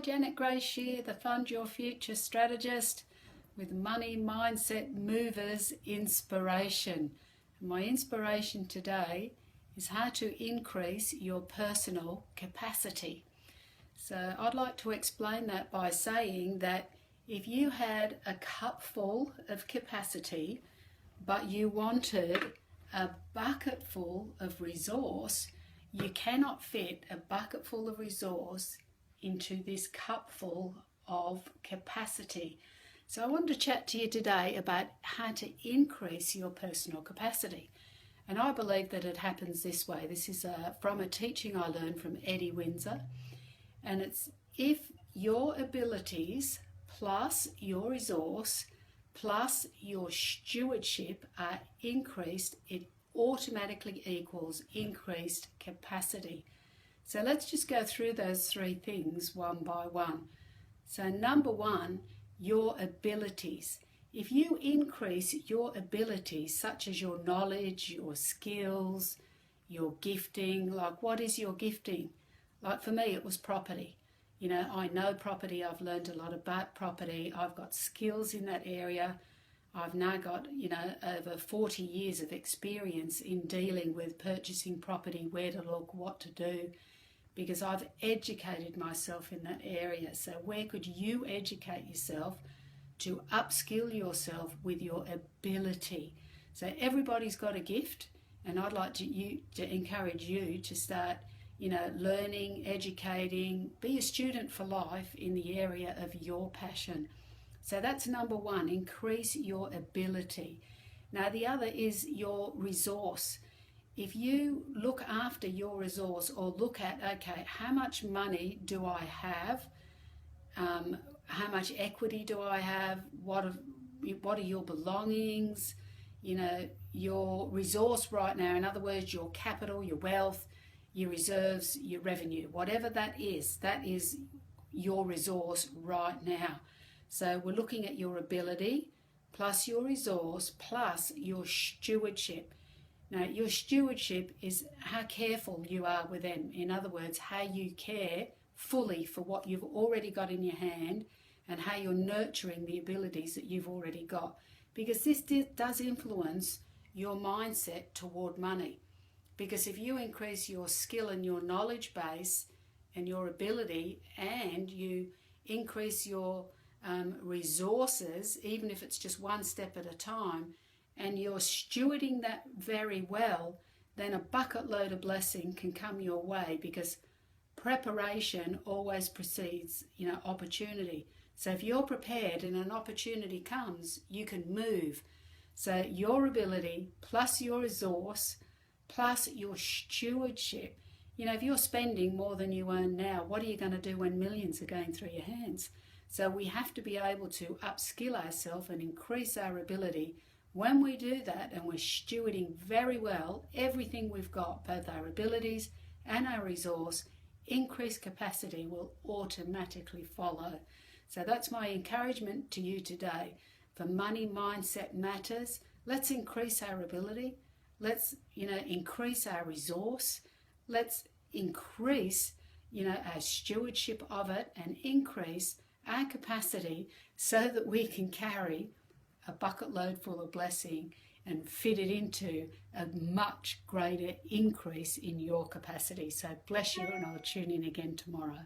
Janet Grace here, the Fund Your Future strategist with Money Mindset Movers Inspiration. My inspiration today is how to increase your personal capacity. So I'd like to explain that by saying that if you had a cup full of capacity, but you wanted a bucket full of resource, you cannot fit a bucket full of resource into this cup full of capacity. So I want to chat to you today about how to increase your personal capacity. And I believe that it happens this way. This is from a teaching I learned from Eddie Windsor. And it's if your abilities plus your resource plus your stewardship are increased, it automatically equals increased capacity. So let's just go through those three things one by one. So number one, your abilities. If you increase your abilities, such as your knowledge, your skills, your gifting, like what is your gifting? Like for me, it was property. You know, I know property, I've learned a lot about property, I've got skills in that area. I've now got, over 40 years of experience in dealing with purchasing property, where to look, what to do, because I've educated myself in that area. So where could you educate yourself to upskill yourself with your ability? So everybody's got a gift, and I'd like to encourage you to start, learning, educating, be a student for life in the area of your passion. So that's number one, increase your ability. Now the other is your resource. If you look after your resource, or look at, okay, how much money do I have? How much equity do I have? What are your belongings? Your resource right now, in other words, your capital, your wealth, your reserves, your revenue, whatever that is your resource right now. So we're looking at your ability plus your resource plus your stewardship. Now, your stewardship is how careful you are with them. In other words, how you care fully for what you've already got in your hand and how you're nurturing the abilities that you've already got. Because this does influence your mindset toward money. Because if you increase your skill and your knowledge base and your ability, and you increase your resources, even if it's just one step at a time, and you're stewarding that very well, then a bucket load of blessing can come your way, because preparation always precedes, opportunity. So if you're prepared and an opportunity comes, you can move. So your ability plus your resource plus your stewardship. If you're spending more than you earn now, what are you going to do when millions are going through your hands? So we have to be able to upskill ourselves and increase our ability. When we do that and we're stewarding very well everything we've got, both our abilities and our resource, increased capacity will automatically follow. So that's my encouragement to you today. For Money Mindset Matters, let's increase our ability. Let's, increase our resource. Let's increase, our stewardship of it, and increase our capacity so that we can carry a bucket load full of blessing and fit it into a much greater increase in your capacity. So bless you, and I'll tune in again tomorrow.